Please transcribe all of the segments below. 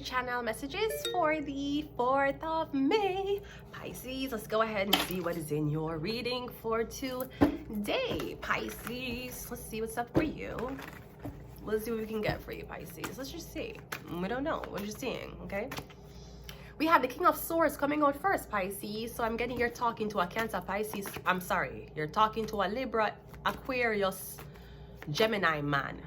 channel messages for the 4th of May. Pisces, let's go ahead and see what is in your reading for today. Pisces, let's see what's up for you. Let's see what we can get for you, Pisces. Let's just see. We don't know. We're just seeing, okay? We have the King of Swords coming out first, Pisces. So I'm getting you're talking to a Cancer, Pisces. I'm sorry. You're talking to a Libra, Aquarius, Gemini man.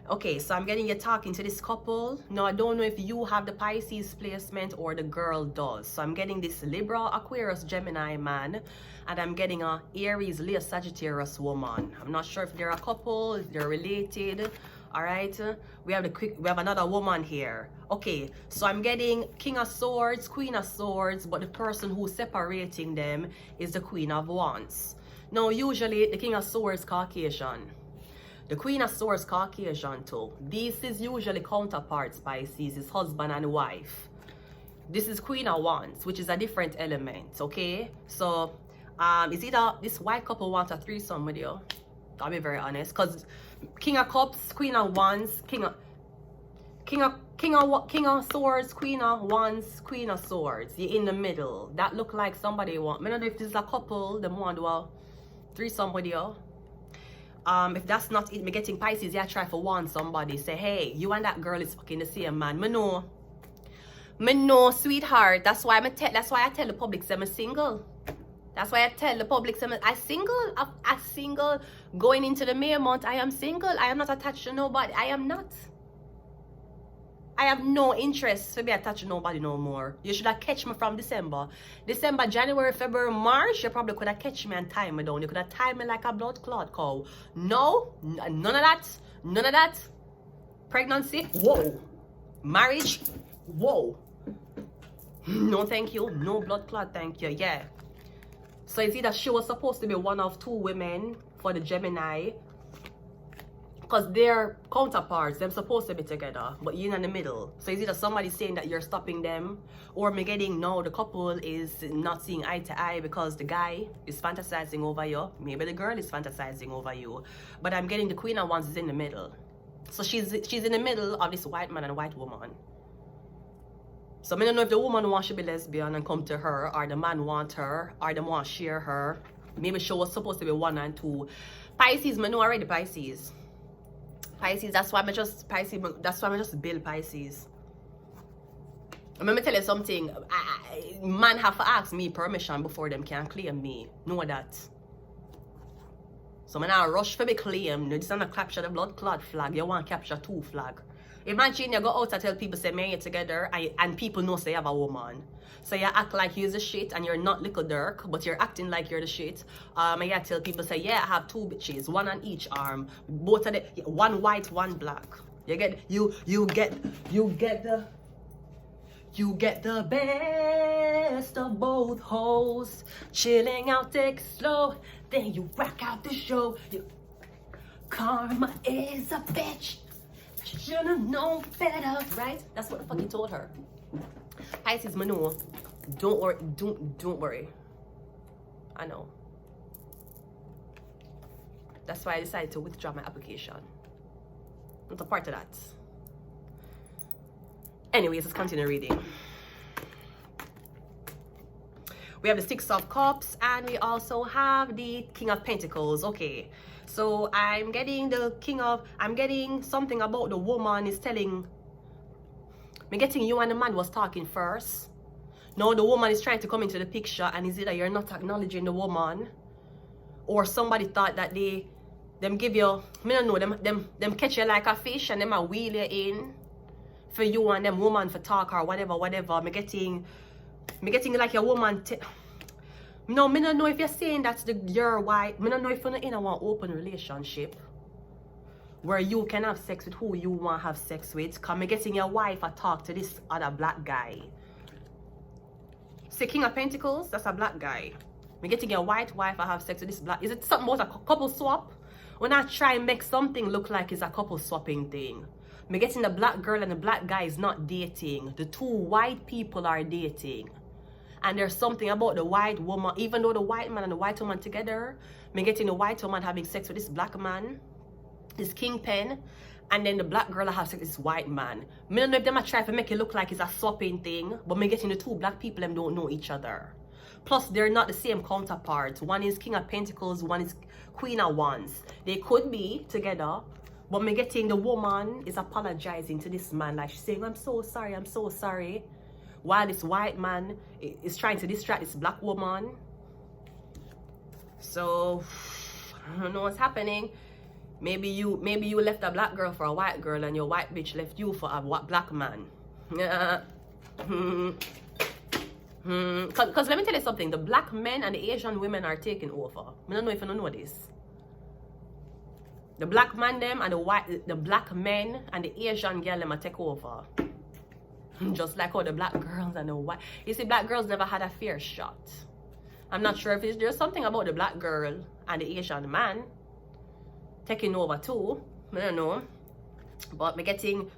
Okay, so I'm getting you talking to this couple. Now, I don't know if you have the Pisces placement or the girl does. So I'm getting this Libra, Aquarius, Gemini man. And I'm getting a Aries, Leo, Sagittarius woman. I'm not sure if they're a couple, if they're related. All right, we have another woman here. Okay, so I'm getting King of Swords, Queen of Swords, but the person who's separating them is the Queen of Wands. Now, usually the King of Swords Caucasian. The Queen of Swords Caucasian too. This is usually counterparts, Pisces, is husband and wife. This is Queen of Wands, which is a different element, okay? So, is either this white couple wants a threesome with you? I'll be very honest, because King of Cups, Queen of Wands, King of Swords, Queen of Wands, Queen of Swords. You're in the middle. That look like somebody want. I don't know if this is a couple, them want to do a threesome with you. If that's not it, me getting Pisces, yeah, try for one somebody. Say, hey, you and that girl is fucking the same man. Me know, sweetheart. That's why I tell the public, say I'm single. That's why I tell the public, say I single. Going into the May month, I am single. I am not attached to nobody. I am not. I have no interest to be attached to nobody no more. You should have catch me from December, January, February, March. You probably could have catch me and tie me down. You could have tied me like a blood clot cow. No, none of that. None of that. Pregnancy, whoa. Marriage, whoa. No, thank you. No blood clot, thank you. Yeah. So it's either she was supposed to be one of two women for the Gemini, because they're counterparts, they're supposed to be together, but you're in the middle. So it's either somebody saying that you're stopping them, or me getting, no, the couple is not seeing eye to eye because the guy is fantasizing over you. Maybe the girl is fantasizing over you. But I'm getting the Queen of Wands is in the middle. So she's in the middle of this white man and white woman. So I don't know if the woman wants to be lesbian and come to her, or the man want her, or them want to share her. Maybe she was supposed to be 1 and 2. Pisces, I know already, Pisces. Pisces, that's why I just build Pisces. Let me tell you something. Man have to ask me permission before them can claim me. Know that. So when I rush for me claim, this is not capture the blood clot flag. You want to capture 2 flag. Imagine you go out and tell people, say, man, you're together, and people know say you have a woman. So you act like you're the shit and you're not little Dirk, but you're acting like you're the shit. And you tell people, say, yeah, I have 2 bitches, 1 on each arm. Both of the, 1 white, 1 black. You get the best of both hoes. Chilling out, take it slow, then you rock out the show. Karma is a bitch. Should have known better, right? That's what the fuck he told her. Pisces, I know. Don't worry. Don't worry. I know. That's why I decided to withdraw my application. Not a part of that. Anyways, let's continue reading. We have the 6 of Cups, and we also have the King of Pentacles. Okay. So I'm getting I'm getting something about the woman is telling me, getting you and the man was talking first. Now the woman is trying to come into the picture, and is it that you're not acknowledging the woman, or somebody thought that them give you, I don't know, them catch you like a fish and them a wheel you in for you and them woman for talk or whatever. Me getting like your woman. No, I don't know if you're saying that's your wife. I don't know if you're in a one open relationship where you can have sex with who you want to have sex with. Because I'm getting your wife a talk to this other black guy. Say King of Pentacles, that's a black guy. I'm getting your white wife I have sex with this black. Is it something about a couple swap? When I try and make something look like it's a couple swapping thing. I'm getting the black girl and the black guy is not dating. The 2 white people are dating. And there's something about the white woman, even though the white man and the white woman together, me getting the white woman having sex with this black man, this kingpin, and then the black girl have sex with this white man. I don't know if them a try to make it look like it's a swapping thing, but me getting the two black people them don't know each other. Plus, they're not the same counterparts. One is King of Pentacles, one is Queen of Wands. They could be together, but me getting the woman is apologizing to this man, like she's saying, I'm so sorry, I'm so sorry. While this white man is trying to distract this black woman. So, I don't know what's happening. Maybe you left a black girl for a white girl, and your white bitch left you for a black man. Because let me tell you something, the black men and the Asian women are taking over. I don't know if you don't know this. The black man them and the black men and the Asian girl them are take over. Just like how the black girls and the white. You see, black girls never had a fair shot. I'm not sure if there's something about the black girl and the Asian man taking over too. I don't know. But me getting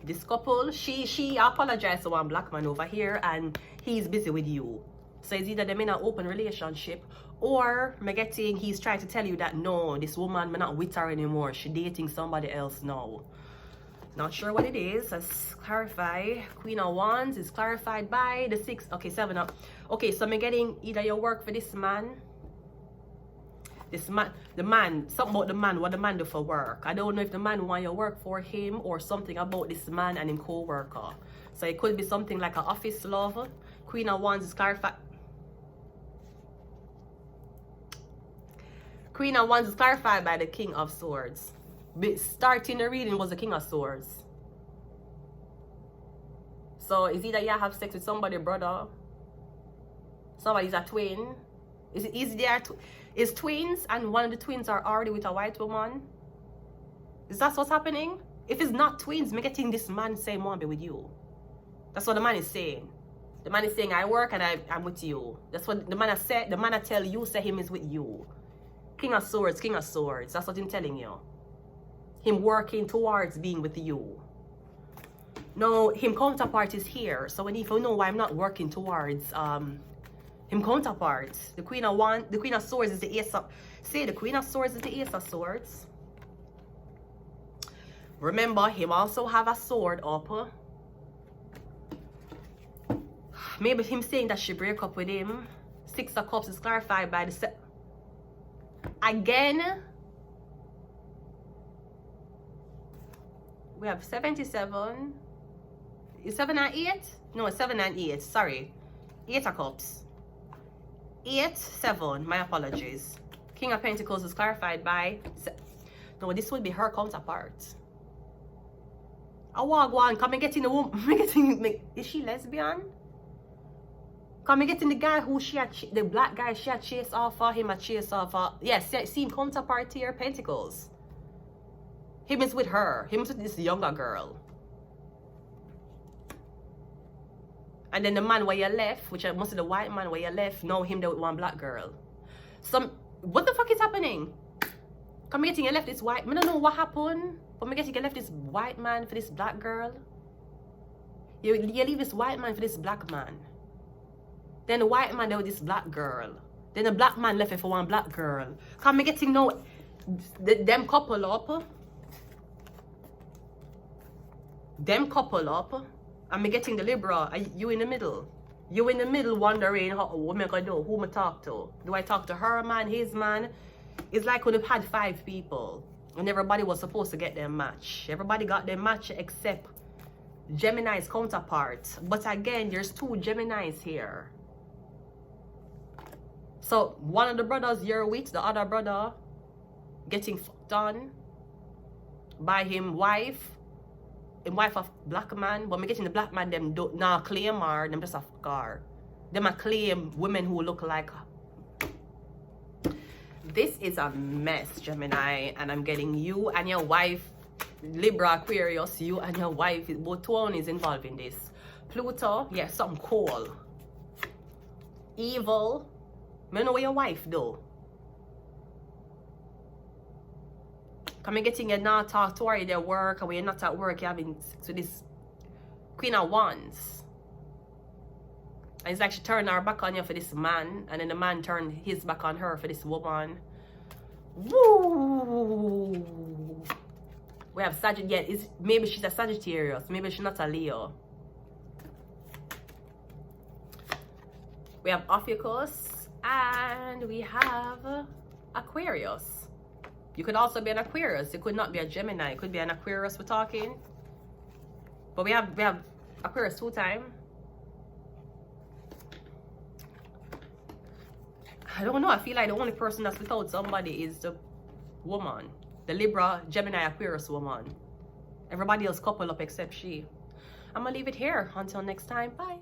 this couple, she apologized to one black man over here and he's busy with you. So it's either them in an open relationship, or me getting he's trying to tell you that no, this woman me not with her anymore. She dating somebody else now. Not sure what it is. Let's clarify. Queen of Wands is clarified by the 6. Okay, 7 up. Okay, so me getting either you work for this man. This man, the man, something about the man, what the man do for work. I don't know if the man want you work for him or something about this man and him co-worker. So it could be something like an office love. Queen of Wands is clarified. Queen of Wands is clarified by the King of Swords. Starting the reading was the King of Swords. So it's either you have sex with somebody, brother. Somebody's a twin. Is twins and one of the twins are already with a white woman? Is that what's happening? If it's not twins, me getting this man saying want to be with you. That's what the man is saying. The man is saying I work and I'm with you. That's what the man has said. The man I tell you say him is with you. King of Swords, King of Swords. That's what I'm telling you. Him working towards being with you. No, him counterpart is here. So when if you know why I'm not working towards him counterparts. The Queen of Swords is the Ace of... Say the Queen of Swords is the Ace of Swords. Remember, him also have a sword up. Maybe him saying that she break up with him. 6 of Cups is clarified by the... Again, we have 77. Is 7 and 8? No, 7 and 8. Sorry. 8 of Cups. 8, 7. My apologies. King of Pentacles is clarified by... No, this would be her counterpart. I walk one. Come and get in the woman. Is she lesbian? Come and get in the guy who she had... The black guy she had chased off for him. Had chased off for... Yes, same counterpart here. Pentacles. Him is with her. Him is with this younger girl. And then the man where you left, which must be the white man where you left, now him there with one black girl. What the fuck is happening? Come getting you left this white... I don't know what happened. But me getting you left this white man for this black girl. You leave this white man for this black man. Then the white man there with this black girl. Then the black man left it for one black girl. Come me getting no... Them couple up. Them couple up. And me getting the Libra, you in the middle. You in the middle wondering what am I gonna do? Who am I talk to? Do I talk to her man, his man? It's like when we've had 5 people and everybody was supposed to get their match. Everybody got their match except Gemini's counterpart. But again, there's 2 Geminis here. So one of the brothers you're with, the other brother getting fucked on by him wife. Him wife of black man, but me getting the black man them don't now claim her, them just a car. Them a claim women who look like her. This is a mess, Gemini, and I'm getting you and your wife, Libra, Aquarius, you and your wife, both one is involved in this. Pluto, yeah, something cool. Evil. I don't know what your wife do. Come and getting you not talk to her their work, and when you're not at work, you're having sex with this Queen of Wands. And it's like she turned her back on you for this man, and then the man turned his back on her for this woman. Woo! We have Sagittarius. Yeah, maybe she's a Sagittarius. Maybe she's not a Leo. We have Ophiuchus. And we have Aquarius. You could also be an Aquarius. It could not be a Gemini. It could be an Aquarius we're talking. But we have Aquarius 2 times. I don't know. I feel like the only person that's without somebody is the woman. The Libra, Gemini, Aquarius woman. Everybody else coupled up except she. I'm going to leave it here. Until next time. Bye.